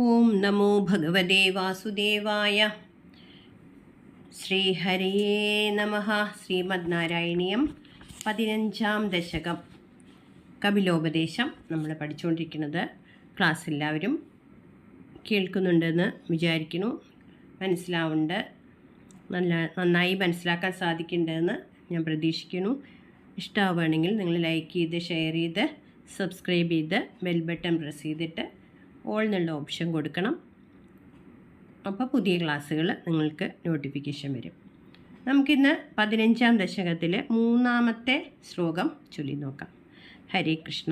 ഓം നമോ ഭഗവതേ വാസുദേവായ. ശ്രീഹരിയേ നമഃ. ശ്രീമദ് നാരായണീയം 15-ാം ദശകം കപിലോപദേശം നമ്മൾ പഠിച്ചുകൊണ്ടിരിക്കുന്നത്. ക്ലാസ് എല്ലാവരും കേൾക്കുന്നുണ്ടെന്ന് വിചാരിക്കുന്നു. മനസ്സിലാവുന്നുണ്ട്, നന്നായി മനസ്സിലാക്കാൻ സാധിക്കുന്നുണ്ടെന്ന് ഞാൻ പ്രതീക്ഷിക്കുന്നു. ഇഷ്ടമാവുകയാണെങ്കിൽ നിങ്ങൾ ലൈക്ക് ചെയ്ത്, ഷെയർ ചെയ്ത്, സബ്സ്ക്രൈബ് ചെയ്ത്, ബെൽ ബട്ടൺ പ്രസ് ചെയ്തിട്ട് ഓൾ എന്നുള്ള ഓപ്ഷൻ കൊടുക്കണം. അപ്പോൾ പുതിയ ക്ലാസ്സുകൾ നിങ്ങൾക്ക് നോട്ടിഫിക്കേഷൻ വരും. നമുക്കിന്ന് 15-ാം ദശകത്തിലെ 3-ാമത്തെ ശ്ലോകം ചൊല്ലി നോക്കാം. ഹരേ കൃഷ്ണ.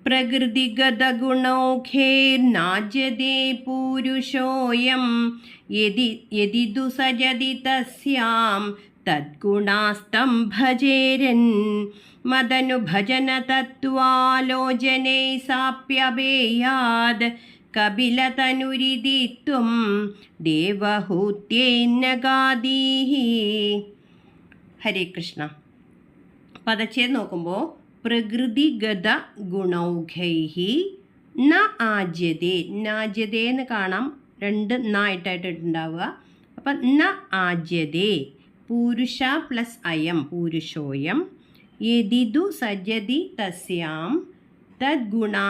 പ്രകൃതിഗതഗുണൗഖേർനാജ്യതേ പൂരുഷോയം യദിദു സജതി തസ്യാം തദ്ഗുണാസ്തം ഭജേരൻ മദനുഭജന തത്വാലോചനൈ സാപ്യഭേയാദ് കപിലതനുരിതി ത്വം ദേവഹൂത്യേന്നഗാദീഹി. ഹരേ കൃഷ്ണ. പദച്ഛേദം നോക്കുമ്പോൾ പ്രകൃതിഗത ഗുണൗഖൈഹി ന ആജ്യതേ. നാജ്യതേ എന്ന് കാണാം, 2 നായിട്ടായിട്ടുണ്ടാവുക. അപ്പം ന ആജ്യതേ പൂരുഷ പ്ലസ് അയം പൂരുഷോയം യദിദു സജതി തസ്യാം തദ്ഗുണാ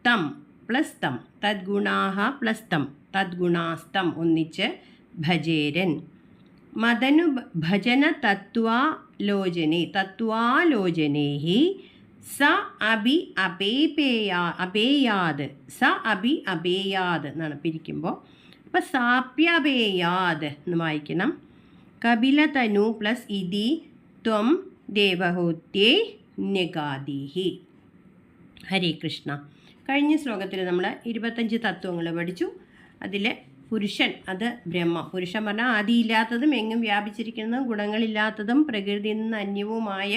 തം പ്ലസ് തം തദ്ഗുണാഹ പ്ലസ് തം തദ്ഗുണാസ്തം ഒന്നിച്ച് ഭജേരൻ മദനു ഭജന തത്വാലോചനേഹി സ അഭി അപേയാത് സ അഭി അപേയാത് എന്നാണ് പിരിക്കുമ്പോൾ. അപ്പോൾ സാപ്യപേയാത് എന്ന് വായിക്കണം. കപിലതനു പ്ലസ് ഇതി ത്വം ദേവഹൂത്യേ ന്യഗാദീഹി. ഹരേ കൃഷ്ണ. കഴിഞ്ഞ ശ്ലോകത്തിൽ നമ്മൾ 25 തത്വങ്ങൾ പഠിച്ചു. അതിൽ പുരുഷൻ അത് ബ്രഹ്മം. പുരുഷൻ പറഞ്ഞാൽ ആദിയില്ലാത്തതും എങ്ങും വ്യാപിച്ചിരിക്കുന്നതും ഗുണങ്ങളില്ലാത്തതും പ്രകൃതിയിൽ നിന്ന് അന്യവുമായ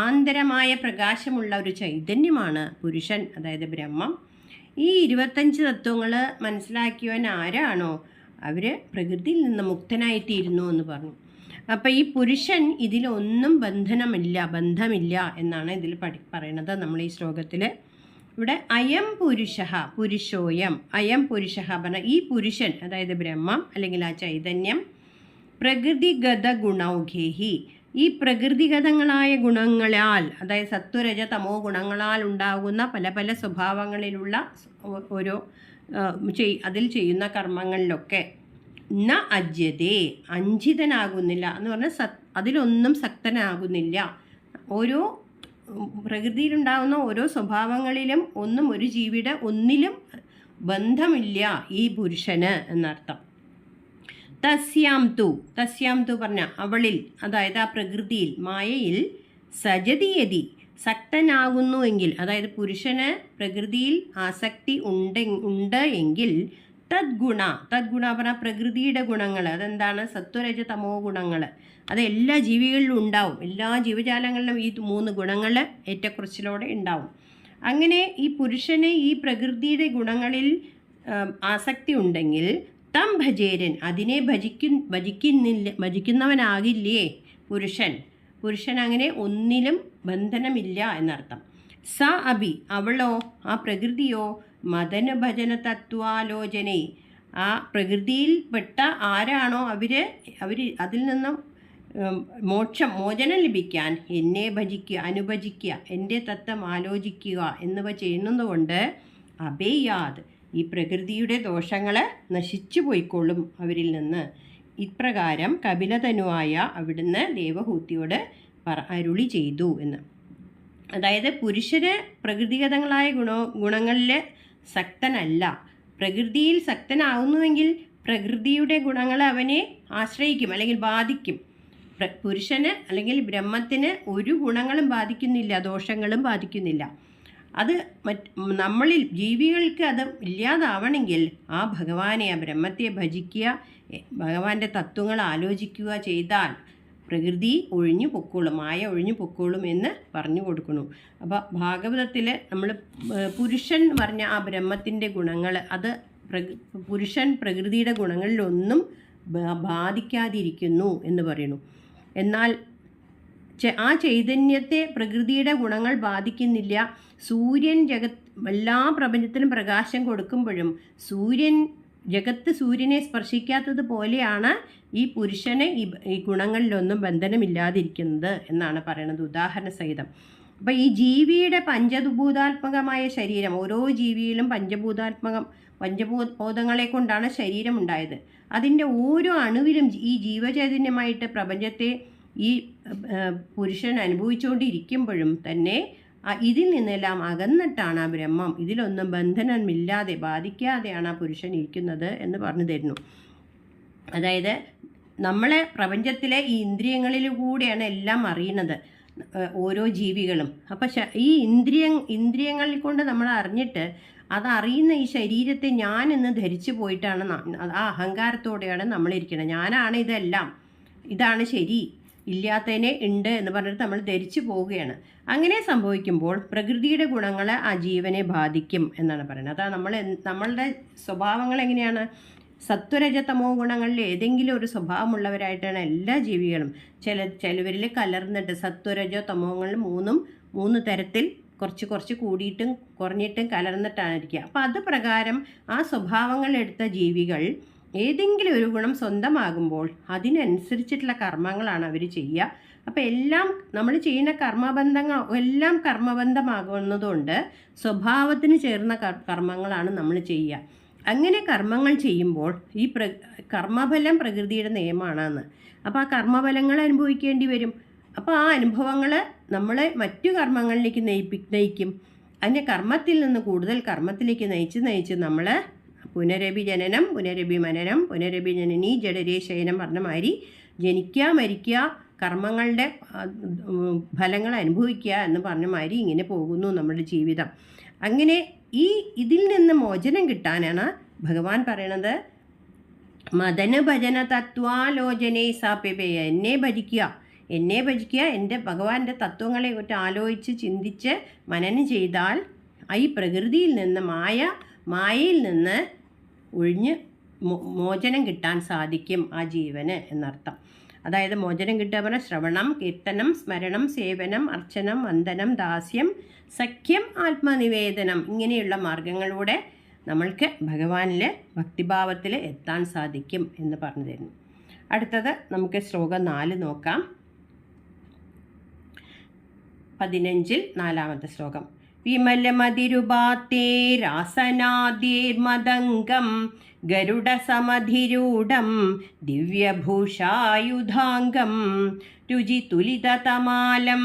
ആന്തരമായ പ്രകാശമുള്ള ഒരു ചൈതന്യമാണ് പുരുഷൻ, അതായത് ബ്രഹ്മം. ഈ 25 തത്വങ്ങൾ മനസ്സിലാക്കിയവൻ ആരാണോ അവർ പ്രകൃതിയിൽ നിന്ന് മുക്തനായിത്തീരുന്നു എന്ന് പറഞ്ഞു. അപ്പം ഈ പുരുഷൻ ഇതിലൊന്നും ബന്ധമില്ല എന്നാണ് ഇതിൽ പറയണത്. നമ്മൾ ഈ ശ്ലോകത്തിൽ ഇവിടെ അയം പുരുഷ പുരുഷോയം അയം പുരുഷ പറഞ്ഞ ഈ പുരുഷൻ, അതായത് ബ്രഹ്മം അല്ലെങ്കിൽ ആ ചൈതന്യം, പ്രകൃതിഗത ഗുണൗഖേഹി ഈ പ്രകൃതിഗതങ്ങളായ ഗുണങ്ങളാൽ, അതായത് സത്വരജ തമോ ഗുണങ്ങളാൽ ഉണ്ടാകുന്ന പല പല സ്വഭാവങ്ങളിലുള്ള ഓരോ അതിൽ ചെയ്യുന്ന കർമ്മങ്ങളിലൊക്കെ ന അജ്യതേ അഞ്ചിതനാകുന്നില്ല എന്ന് പറഞ്ഞാൽ അതിലൊന്നും സക്തനാകുന്നില്ല. ഓരോ പ്രകൃതിയിലുണ്ടാകുന്ന ഓരോ സ്വഭാവങ്ങളിലും ഒന്നും ഒരു ജീവിയുടെ ഒന്നിലും ബന്ധമില്ല ഈ പുരുഷന് എന്നർത്ഥം. തസ്യാം തു പറഞ്ഞ അവളിൽ, അതായത് ആ പ്രകൃതിയിൽ മായയിൽ സജതിയതി സക്തനാകുന്നുവെങ്കിൽ, അതായത് പുരുഷന് പ്രകൃതിയിൽ ആസക്തി ഉണ്ട് എങ്കിൽ തദ്ഗുണ പറഞ്ഞാൽ പ്രകൃതിയുടെ ഗുണങ്ങൾ, അതെന്താണ്? സത്വരജ തമോ ഗുണങ്ങൾ. അത് എല്ലാ ജീവികളിലും ഉണ്ടാവും. എല്ലാ ജീവജാലങ്ങളിലും ഈ 3 ഗുണങ്ങൾ ഏറ്റക്കുറച്ചിലോടെ ഉണ്ടാവും. അങ്ങനെ ഈ പുരുഷന് ഈ പ്രകൃതിയുടെ ഗുണങ്ങളിൽ ആസക്തി ഉണ്ടെങ്കിൽ തം ഭജേരൻ അതിനെ ഭജിക്കുന്നവനാകില്ലേ പുരുഷൻ അങ്ങനെ ഒന്നിലും ബന്ധനമില്ല എന്നർത്ഥം. സ അഭി അവളോ, ആ പ്രകൃതിയോ, മദന ഭജന തത്വാലോചന ആ പ്രകൃതിയിൽപ്പെട്ട ആരാണോ അവർ അതിൽ നിന്നും മോചനം ലഭിക്കാൻ എന്നെ അനുഭജിക്കുക, എൻ്റെ തത്വം ആലോചിക്കുക എന്നിവ ചെയ്യുന്നതുകൊണ്ട് അഭേയാത് ഈ പ്രകൃതിയുടെ ദോഷങ്ങൾ നശിച്ചു പോയിക്കൊള്ളും അവരിൽ നിന്ന്. ഇപ്രകാരം കപിലതനുവായ അവിടുന്ന് ദേവഹൂതിയോട് അരുളി ചെയ്തു എന്ന്. അതായത് പുരുഷന് പ്രകൃതിഗതങ്ങളായ ഗുണങ്ങളിൽ സക്തനല്ല. പ്രകൃതിയിൽ സക്തനാവുന്നുവെങ്കിൽ പ്രകൃതിയുടെ ഗുണങ്ങൾ അവനെ ആശ്രയിക്കും അല്ലെങ്കിൽ ബാധിക്കും. പുരുഷന് അല്ലെങ്കിൽ ബ്രഹ്മത്തിന് ഒരു ഗുണങ്ങളും ബാധിക്കുന്നില്ല, ദോഷങ്ങളും ബാധിക്കുന്നില്ല. അത് നമ്മളിൽ ജീവികൾക്ക് അത് ഇല്ലാതാവണമെങ്കിൽ ആ ഭഗവാനെ, ആ ബ്രഹ്മത്തെ ഭജിക്കുക, ഭഗവാന്റെ തത്വങ്ങൾ ആലോചിക്കുക ചെയ്താൽ പ്രകൃതി ഒഴിഞ്ഞു പൊക്കോളും, മായ ഒഴിഞ്ഞു പൊക്കോളും എന്ന് പറഞ്ഞു കൊടുക്കുന്നു. അപ്പോൾ ഭാഗവതത്തിൽ നമ്മൾ പുരുഷൻ പറഞ്ഞ ആ ബ്രഹ്മത്തിൻ്റെ ഗുണങ്ങൾ, അത് പുരുഷൻ പ്രകൃതിയുടെ ഗുണങ്ങളിലൊന്നും ബാധിക്കാതിരിക്കുന്നു എന്ന് പറയുന്നു. എന്നാൽ ആ ചൈതന്യത്തെ പ്രകൃതിയുടെ ഗുണങ്ങൾ ബാധിക്കുന്നില്ല. സൂര്യൻ എല്ലാ പ്രപഞ്ചത്തിനും പ്രകാശം കൊടുക്കുമ്പോഴും ജഗത്ത് സൂര്യനെ സ്പർശിക്കാത്തത് പോലെയാണ് ഈ പുരുഷന് ഈ ഗുണങ്ങളിലൊന്നും ബന്ധനമില്ലാതിരിക്കുന്നത് എന്നാണ് പറയുന്നത് ഉദാഹരണ സഹിതം. അപ്പോൾ ഈ ജീവിയുടെ പഞ്ചഭൂതാത്മകമായ ശരീരം, ഓരോ ജീവിയിലും പഞ്ചഭൂതങ്ങളെ കൊണ്ടാണ് ശരീരം ഉണ്ടായത്. അതിൻ്റെ ഓരോ അണുവിലും ഈ ജീവചൈതന്യമായിട്ട് പ്രപഞ്ചത്തെ ഈ പുരുഷൻ അനുഭവിച്ചുകൊണ്ടിരിക്കുമ്പോഴും തന്നെ ഇതിൽ നിന്നെല്ലാം അകന്നിട്ടാണ് ആ ബ്രഹ്മം, ഇതിലൊന്നും ബന്ധനമില്ലാതെ ബാധിക്കാതെയാണ് ആ പുരുഷൻ ഇരിക്കുന്നത് എന്ന് പറഞ്ഞു തരുന്നു. അതായത് നമ്മളെ പ്രപഞ്ചത്തിലെ ഈ ഇന്ദ്രിയങ്ങളിലൂടെയാണ് എല്ലാം അറിയുന്നത് ഓരോ ജീവികളും. അപ്പം ഈ ഇന്ദ്രിയങ്ങളിൽ കൊണ്ട് നമ്മൾ അറിഞ്ഞിട്ട് അതറിയുന്ന ഈ ശരീരത്തെ ഞാൻ എന്ന് ധരിച്ചു പോയിട്ടാണ് ആ അഹങ്കാരത്തോടെയാണ് നമ്മളിരിക്കുന്നത്. ഞാനാണ് ഇതെല്ലാം, ഇതാണ് ശരി, ഇല്ലാത്തതിനെ ഉണ്ട് എന്ന് പറഞ്ഞിട്ട് നമ്മൾ ധരിച്ചു പോവുകയാണ്. അങ്ങനെ സംഭവിക്കുമ്പോൾ പ്രകൃതിയുടെ ഗുണങ്ങൾ ആ ജീവനെ ബാധിക്കും എന്നാണ് പറയുന്നത്. അതാ നമ്മളുടെ സ്വഭാവങ്ങൾ എങ്ങനെയാണ്? സത്വരജതമോ ഗുണങ്ങളിൽ ഏതെങ്കിലും ഒരു സ്വഭാവമുള്ളവരായിട്ടാണ് എല്ലാ ജീവികളും. ചിലവരിൽ കലർന്നിട്ട് സത്വരജോ തമോങ്ങളിൽ മൂന്ന് തരത്തിൽ കുറച്ച് കൂടിയിട്ടും കുറഞ്ഞിട്ടും കലർന്നിട്ടാണ് ഇരിക്കുക. അപ്പോൾ അത് പ്രകാരം ആ സ്വഭാവങ്ങളെടുത്ത ജീവികൾ ഏതെങ്കിലും ഒരു ഗുണം സ്വന്തമാകുമ്പോൾ അതിനനുസരിച്ചിട്ടുള്ള കർമ്മങ്ങളാണ് അവർ ചെയ്യുക. അപ്പോൾ എല്ലാം നമ്മൾ ചെയ്യുന്ന കർമ്മബന്ധങ്ങൾ എല്ലാം കർമ്മബന്ധമാകുന്നതുകൊണ്ട് സ്വഭാവത്തിന് ചേർന്ന കർമ്മങ്ങളാണ് നമ്മൾ ചെയ്യുക. അങ്ങനെ കർമ്മങ്ങൾ ചെയ്യുമ്പോൾ ഈ കർമ്മഫലം പ്രകൃതിയുടെ നിയമമാണെന്ന്. അപ്പോൾ ആ കർമ്മഫലങ്ങൾ അനുഭവിക്കേണ്ടി വരും. അപ്പോൾ ആ അനുഭവങ്ങൾ നമ്മളെ മറ്റു കർമ്മങ്ങളിലേക്ക് നയിക്കും. അതിൻ്റെ കർമ്മത്തിൽ നിന്ന് കൂടുതൽ കർമ്മത്തിലേക്ക് നയിച്ച് നമ്മൾ പുനരഭി ജനനം, പുനരഭി മനനം, പുനരഭി ജനനി ജഡരേ ശയനം പറഞ്ഞ മാതിരി ജനിക്കുക, മരിക്കുക, കർമ്മങ്ങളുടെ ഫലങ്ങൾ അനുഭവിക്കുക എന്ന് പറഞ്ഞ മാതിരി ഇങ്ങനെ പോകുന്നു നമ്മുടെ ജീവിതം. അങ്ങനെ ഇതിൽ നിന്ന് മോചനം കിട്ടാനാണ് ഭഗവാൻ പറയണത്, മദന ഭജന തത്വാലോചനേ സാപ്യപേയ, എന്നെ ഭജിക്കുക, എൻ്റെ ഭഗവാന്റെ തത്വങ്ങളെ കുറിച്ച് ആലോചിച്ച് ചിന്തിച്ച് മനനം ചെയ്താൽ ഈ പ്രകൃതിയിൽ നിന്ന് മായയിൽ നിന്ന് ഒഴിഞ്ഞ് മോചനം കിട്ടാൻ സാധിക്കും ആ ജീവന് എന്നർത്ഥം. അതായത് മോചനം കിട്ടുക പറഞ്ഞാൽ ശ്രവണം, കീർത്തനം, സ്മരണം, സേവനം, അർച്ചനം, വന്ദനം, ദാസ്യം, സഖ്യം, ആത്മനിവേദനം ഇങ്ങനെയുള്ള മാർഗങ്ങളിലൂടെ നമ്മൾക്ക് ഭഗവാനിൽ ഭക്തിഭാവത്തിൽ എത്താൻ സാധിക്കും എന്ന് പറഞ്ഞു തരുന്നു. അടുത്തത് നമുക്ക് ശ്ലോകം 4 നോക്കാം. 15 4ാമത്തെ ശ്ലോകം. വിമലമതിരുപാത്തേരാസനാദ്യേർമദംഗം ഗരുഡസമധിരൂഢം ദിവ്യഭൂഷായുധാംഗം രുചിതുലിതതമാലം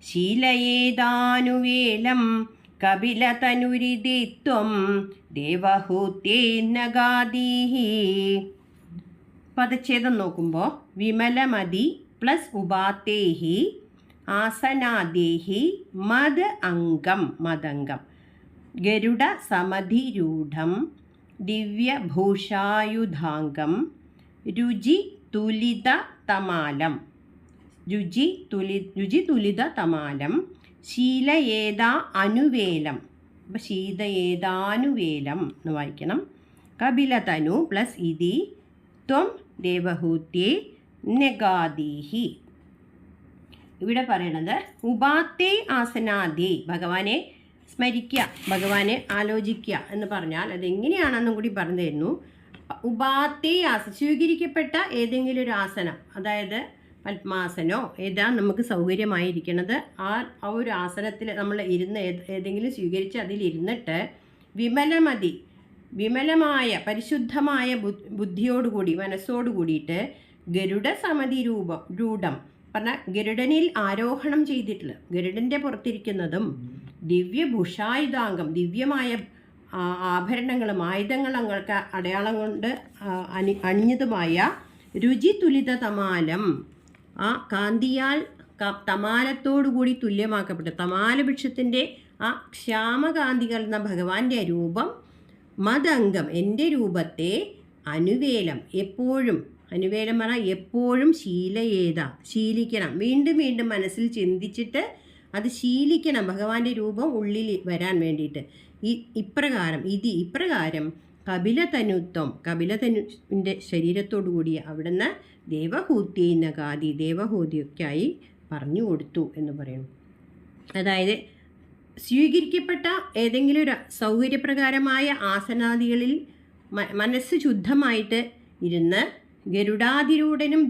ശീലയേതാനുവേലം കപിലതനുരിതിത്വം ദേവഹൂത്യേന്നഗാദീഹി. പദച്ഛേദം നോക്കുമ്പോൾ വിമലമതി പ്ലസ് ഉപാത്തേഹി ആസനാദേഹി മദ് അംഗം മദംഗം ഗരുഡ സമധിരൂഢം ദിവ്യഭൂഷായുധാംഗം രുചി തുലിത തമാലം ശീലയേതാ അനുവേലം. അപ്പം ശീതയേതാനുവേലം എന്ന് വായിക്കണം. കപിലതനു പ്ലസ് ഇതി ത്വം ദേവഹൂത്യേ നഗാദീഹി. ഇവിടെ പറയണത് ഉപാത്തേ ആസനാദി, ഭഗവാനെ സ്മരിക്കുക, ഭഗവാനെ ആലോചിക്കുക എന്ന് പറഞ്ഞാൽ അതെങ്ങനെയാണെന്നും കൂടി പറഞ്ഞു തരുന്നു. ഉപാത്തേ സ്വീകരിക്കപ്പെട്ട ഏതെങ്കിലും ഒരു ആസനം, അതായത് പത്മാസനോ ഏതാ നമുക്ക് സൗകര്യമായിരിക്കണത് ആ ഒരു ആസനത്തിൽ നമ്മൾ ഇരുന്ന് ഏതെങ്കിലും സ്വീകരിച്ച് അതിലിരുന്നിട്ട് വിമലമായ പരിശുദ്ധമായ ബുദ്ധിയോടുകൂടി മനസ്സോടുകൂടിയിട്ട് ഗരുഡ സമതി രൂഢം പറഞ്ഞാൽ ഗരുഡനിൽ ആരോഹണം ചെയ്തിട്ടുള്ള ഗരുഡൻ്റെ പുറത്തിരിക്കുന്നതും ദിവ്യഭുഷായുധാംഗം ദിവ്യമായ ആഭരണങ്ങളും ആയുധങ്ങൾക്ക് അടയാളം കൊണ്ട് അണിഞ്ഞതുമായ രുചിതുലിത തമാലം, ആ കാന്തിയാൽ തമാലത്തോടുകൂടി തുല്യമാക്കപ്പെട്ട തമാലവൃക്ഷത്തിൻ്റെ ആ ശ്യാമകാന്തി കലർന്ന ഭഗവാന്റെ രൂപം മദംഗം എൻ്റെ രൂപത്തെ അനുവേലം എപ്പോഴും, അനുവേലം പറഞ്ഞാൽ എപ്പോഴും ശീലിക്കണം, വീണ്ടും വീണ്ടും മനസ്സിൽ ചിന്തിച്ചിട്ട് അത് ശീലിക്കണം ഭഗവാന്റെ രൂപം ഉള്ളിൽ വരാൻ വേണ്ടിയിട്ട്. ഇപ്രകാരം കപിലതനുവിൻ്റെ ശരീരത്തോടു കൂടി അവിടുന്ന് ദേവഹൂത്യൈനഗാദി ദേവഹൂതിയൊക്കെയായി പറഞ്ഞു കൊടുത്തു എന്ന് പറയുന്നു. അതായത് സ്വീകരിക്കപ്പെട്ട ഏതെങ്കിലും ഒരു സൗകര്യപ്രകാരമായ ആസനാദികളിൽ മനസ്സ് ശുദ്ധമായിട്ട് ഇരുന്ന് ഗരുഡാതിരൂഢനും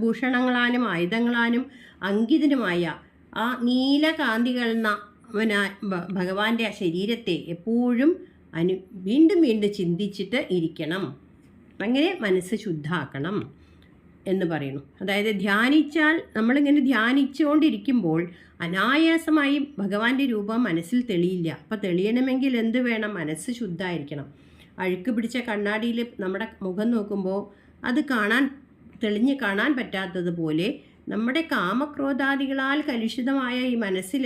ഭൂഷണങ്ങളാലും ആയുധങ്ങളാലും അങ്കിതനുമായ ആ നീലകാന്തികളെന്ന ഭഗവാന്റെ ആ ശരീരത്തെ എപ്പോഴും വീണ്ടും വീണ്ടും ചിന്തിച്ചിട്ട് ഇരിക്കണം. അങ്ങനെ മനസ്സ് ശുദ്ധാക്കണം എന്ന് പറയുന്നു. അതായത് ധ്യാനിച്ചാൽ, നമ്മളിങ്ങനെ ധ്യാനിച്ചുകൊണ്ടിരിക്കുമ്പോൾ അനായാസമായി ഭഗവാന്റെ രൂപം മനസ്സിൽ തെളിയില്ല. അപ്പോൾ തെളിയണമെങ്കിൽ എന്ത് വേണം? മനസ്സ് ശുദ്ധമായിരിക്കണം. അഴുക്ക് പിടിച്ച കണ്ണാടിയിൽ നമ്മുടെ മുഖം നോക്കുമ്പോൾ അത് തെളിഞ്ഞ് കാണാൻ പറ്റാത്തതുപോലെ നമ്മുടെ കാമക്രോധാദികളാൽ കലുഷിതമായ ഈ മനസ്സിൽ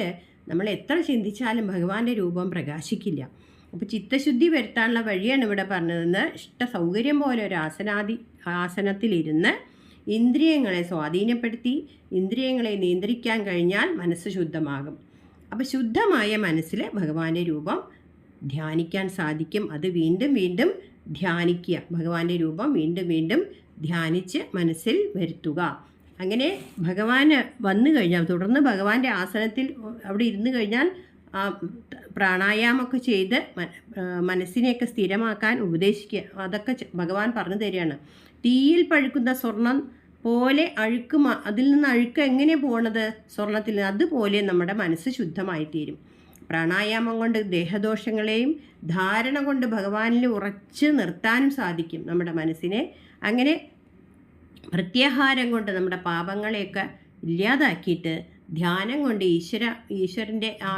നമ്മൾ എത്ര ചിന്തിച്ചാലും ഭഗവാന്റെ രൂപം പ്രകാശിക്കില്ല. അപ്പോൾ ചിത്തശുദ്ധി വരുത്താനുള്ള വഴിയാണ് ഇവിടെ പറഞ്ഞതെന്ന്. സൗകര്യം പോലെ ഒരു ആസനത്തിലിരുന്ന് ഇന്ദ്രിയങ്ങളെ സ്വാധീനപ്പെടുത്തി ഇന്ദ്രിയങ്ങളെ നിയന്ത്രിക്കാൻ കഴിഞ്ഞാൽ മനസ്സ് ശുദ്ധമാകും. അപ്പോൾ ശുദ്ധമായ മനസ്സിൽ ഭഗവാന്റെ രൂപം ധ്യാനിക്കാൻ സാധിക്കും. അത് വീണ്ടും വീണ്ടും ധ്യാനിക്കുക. ഭഗവാന്റെ രൂപം വീണ്ടും വീണ്ടും ധ്യാനിച്ച് മനസ്സിൽ വരുത്തുക. അങ്ങനെ ഭഗവാന് വന്നു കഴിഞ്ഞാൽ, തുടർന്ന് ഭഗവാന്റെ ആസനത്തിൽ അവിടെ ഇരുന്ന് കഴിഞ്ഞാൽ പ്രാണായാമമൊക്കെ ചെയ്ത് മനസ്സിനെയൊക്കെ സ്ഥിരമാക്കാൻ ഉപദേശിക്കുക. അതൊക്കെ ഭഗവാൻ പറഞ്ഞു തരികയാണ്. തീയിൽ പഴുക്കുന്ന സ്വർണം പോലെ അതിൽ നിന്ന് അഴുക്ക് എങ്ങനെ പോണത് സ്വർണത്തിൽ, അതുപോലെ നമ്മുടെ മനസ്സ് ശുദ്ധമായി തീരും. പ്രാണായാമം കൊണ്ട് ദേഹദോഷങ്ങളെയും ധാരണ കൊണ്ട് ഭഗവാനിൽ ഉറച്ച് നിർത്താനും സാധിക്കും നമ്മുടെ മനസ്സിനെ. അങ്ങനെ പ്രത്യാഹാരം കൊണ്ട് നമ്മുടെ പാപങ്ങളെയൊക്കെ ഇല്ലാതാക്കിയിട്ട് ധ്യാനം കൊണ്ട് ഈശ്വരൻ്റെ ആ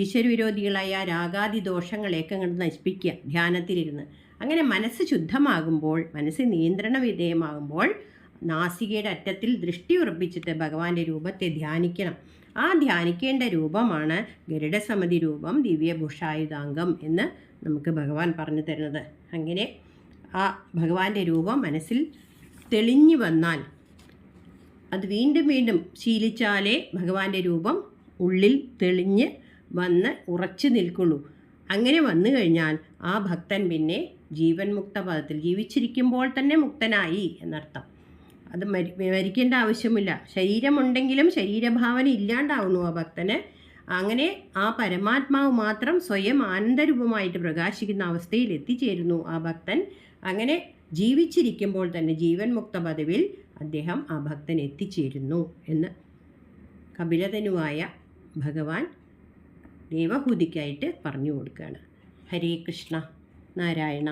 ഈശ്വരവിരോധികളായ രാഗാദി ദോഷങ്ങളെയൊക്കെ അങ്ങോട്ട് നശിപ്പിക്കുക ധ്യാനത്തിലിരുന്ന്. അങ്ങനെ മനസ്സ് ശുദ്ധമാകുമ്പോൾ, മനസ്സ് നിയന്ത്രണ വിധേയമാകുമ്പോൾ നാസികയുടെ അറ്റത്തിൽ ദൃഷ്ടി ഉറപ്പിച്ചിട്ട് ഭഗവാന്റെ രൂപത്തെ ധ്യാനിക്കണം. ആ ധ്യാനിക്കേണ്ട രൂപമാണ് ഗരുഡസമിതി രൂപം, ദിവ്യഭൂഷായുധാംഗം എന്ന് നമുക്ക് ഭഗവാൻ പറഞ്ഞു തരുന്നത്. അങ്ങനെ ആ ഭഗവാന്റെ രൂപം മനസ്സിൽ തെളിഞ്ഞു വന്നാൽ, അത് വീണ്ടും വീണ്ടും ശീലിച്ചാലേ ഭഗവാന്റെ രൂപം ഉള്ളിൽ തെളിഞ്ഞ് വന്ന് ഉറച്ചു നിൽക്കുള്ളൂ. അങ്ങനെ വന്നു കഴിഞ്ഞാൽ ആ ഭക്തൻ പിന്നെ ജീവൻ മുക്ത പദത്തിൽ, ജീവിച്ചിരിക്കുമ്പോൾ തന്നെ മുക്തനായി എന്നർത്ഥം. അത് മരിക്കേണ്ട ആവശ്യമില്ല. ശരീരമുണ്ടെങ്കിലും ശരീരഭാവന ഇല്ലാണ്ടാവുന്നു ആ ഭക്തന്. അങ്ങനെ ആ പരമാത്മാവ് മാത്രം സ്വയം ആനന്ദരൂപമായിട്ട് പ്രകാശിക്കുന്ന അവസ്ഥയിൽ എത്തിച്ചേരുന്നു ആ ഭക്തൻ. അങ്ങനെ ജീവിച്ചിരിക്കുമ്പോൾ തന്നെ ജീവൻ മുക്ത പദവിൽ അദ്ദേഹം ആ ഭക്തൻ എത്തിച്ചേരുന്നു എന്ന് കപിലതനുവായ ഭഗവാൻ ദേവഹൂതിക്കായിട്ട് പറഞ്ഞു കൊടുക്കുകയാണ്. ഹരേ കൃഷ്ണ നാരായണ.